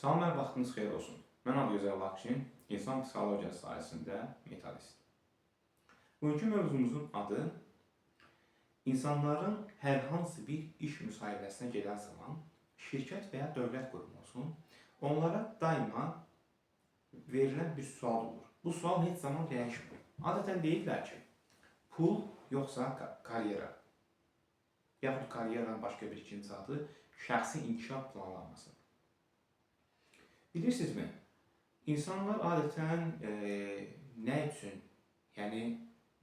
Salam, vaxtınız xeyir olsun. Mən Adıgözəl Lakşin, insan psixologiyası sahəsində metodist. Bugünkü mövzumuzun adı insanların hər hansı bir iş müsahibəsinə gedən zaman şirkət və ya dövlət qurumu olsun, onlara daima verilən bir sual olur. Bu sual heç zaman dəyişmir. Adətən deyirlər ki, pul yoxsa karyera, yaxud karyeranın başqa bir ikinci adı şəxsi inkişaf planlanması. Bilirsinizmi? İnsanlar adətən nə üçün, yəni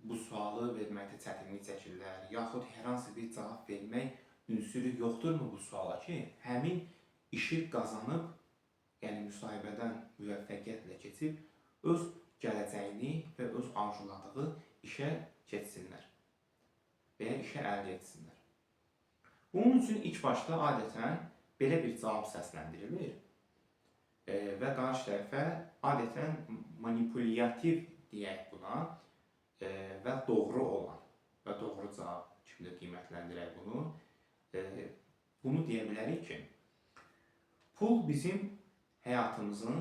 bu sualı verməkdə çətinlik çəkirlər, yaxud hər hansı bir cavab vermək ünsürü yoxdurmu bu suala ki, həmin işi qazanıb, yəni müsahibədən müvəffəqiyyətlə keçib, öz gələcəyini və öz arzuladığı işə keçsinlər və ya işə əldə etsinlər. Bunun üçün ilk başda adətən belə bir cavab səsləndirilir. Və qarşı tərəfə adətən manipulyativ deyək buna və doğru olan və doğru cavab kimi qiymətləndirək bunu. Bunu deyə bilərik ki, pul bizim həyatımızın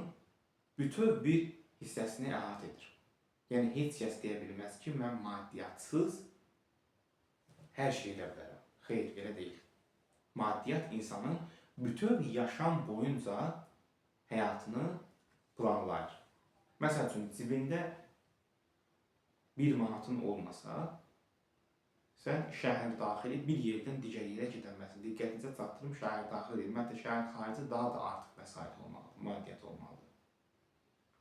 bütöv bir hissəsini əhatə edir. Yəni heç kəs deyə bilməz ki, mən maddiyatsız hər şey edə bilərəm. Xeyr, belə deyil. Maddiyyat insanın bütöv yaşam boyunca həyatını planlayır. Məsəl üçün, cibində 1 manatın olmasa, sən şəhər daxili bir yerdən digər yerə gedəməlisən. Diqqətinizə çatdırım, şəhər daxili, ümumiyyətlə şəhər xarici daha da artıq vəsait olmalıdır, maddiyyat olmalıdır.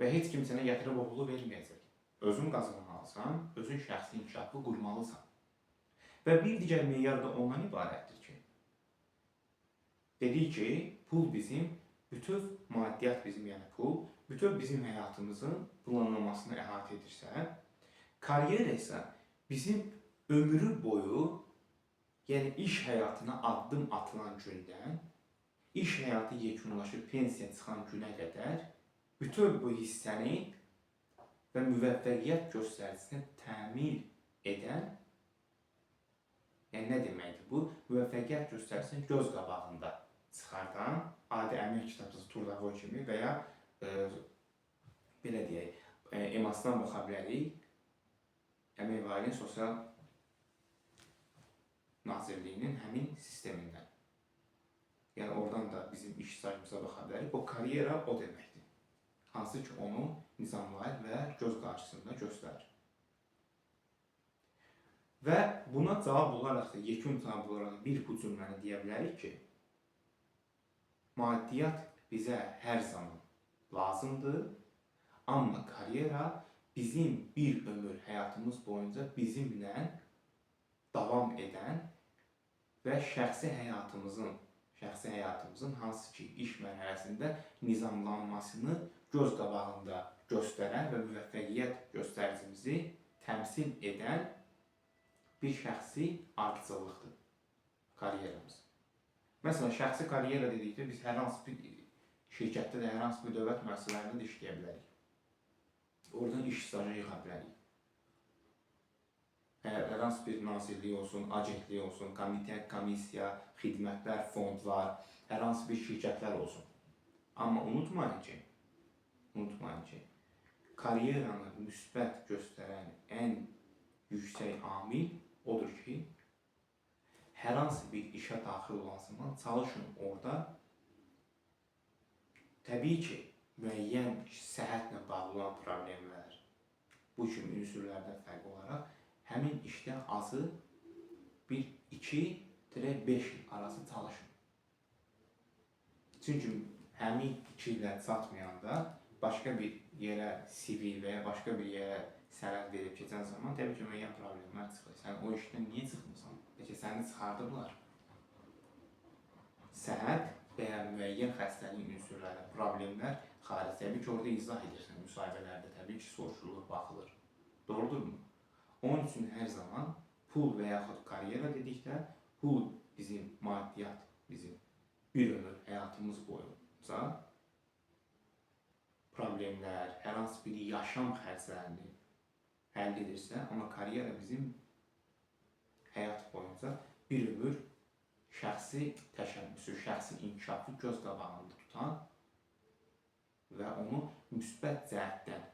Və heç kim sənə gətirib o pulu verməyəcək. Özün qazanmalısan, özün şəxsi inkişafı qurmalısan. Və bir digər meyar da ondan ibarətdir ki, dedik ki, pul bizim bütöv maddiyyat bizim, yəni pul, bütöv bizim həyatımızın planlamasını əhatə edirsə, karyera isə bizim ömrü boyu, yəni iş həyatına addım atılan gündən, iş həyatı yekunlaşıb pensiya çıxan günə qədər bütöv bu hissəni və müvəffəqiyyət göstəricisini təmin edən, yəni nə deməkdir bu? Müvəffəqiyyət göstərisini göz qabağında çıxardan, adi əmək kitabçısı Turdavoy kimi və ya belə deyək, EMAS-dan baxa bilərik, Əmək və Ailə Sosial Nazirliyinin həmin sistemindən. Yəni oradan da bizim iş sahibimizə baxa bilərik. O karyera o deməkdir. Hansı ki onu nizamlayır və göz qarşısında göstərir. Və buna cavab olaraq da, yekun cavab olaraq bir bu cümləni deyə bilərik ki, maddiyyat bizə hər zaman lazımdır, amma karyera bizim bir ömür həyatımız boyunca bizimlə davam edən və şəxsi həyatımızın hansı ki iş mərhələsində nizamlanmasını göz qabağında göstərən və müvəffəqiyyət göstəricimizi təmsil edən bir şəxsi ardıcıllıqdır karyeramız. Məsələn, şəxsi karyera dedikdə biz hər hansı bir şirkətdə də, hər hansı bir dövlət müəssisələrində də işləyə bilərik. Oradan iş stajı yıxa bilərik. Hər hansı bir nazirlik olsun, agentlik olsun, komitə, komissiya, xidmətlər, fondlar, hər hansı bir şirkətlər olsun. Amma unutmayın ki, karyeranı müsbət göstərən ən yüksək amil odur ki, hər hansı bir işə daxil olan zaman çalışın orada, təbii ki, müəyyən səhhətlə bağlı olan problemlər, bu kimi ünsürlərdən fərqli olaraq, həmin işdə azı bir 2-5 il arası çalışın. Çünki həmin 2 ilə çatmayanda başqa bir yerə CV və ya başqa bir yerə sənəd verib keçən zaman təbii ki, müəyyən problemlər çıxır. Sən o işdən niyə çıxmısan? Peki, səni çıxardıblar. Səhət və ya müəyyən xəstəlik ünsürləri, problemlər xaric. Təbii ki, orada izah edirsən, müsahibələrdə təbii ki, soruşulur, baxılır. Doğrudurmu? Onun üçün hər zaman pul və yaxud karyera dedikdə, pul bizim maddiyyat, bizim bir ömür həyatımız boyunca problemlər, hər hansı bir yaşam xərclərini həll edirsə, amma karyera bizim həyat boyunca bir ömür şəxsi təşəbbüsü, şəxsi inkişafı göz qabağında tutan onu müsbət cəhətdən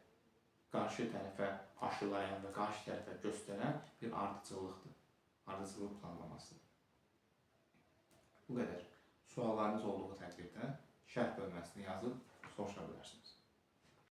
qarşı tərəfə aşılayan və qarşı tərəfə göstərən bir ardıcıllıqdır. Ardıcıllıq planlamasıdır. Bu qədər. Suallarınız olduğu təqdirdə şərh bölməsinə yazıb soruşa bilərsiniz.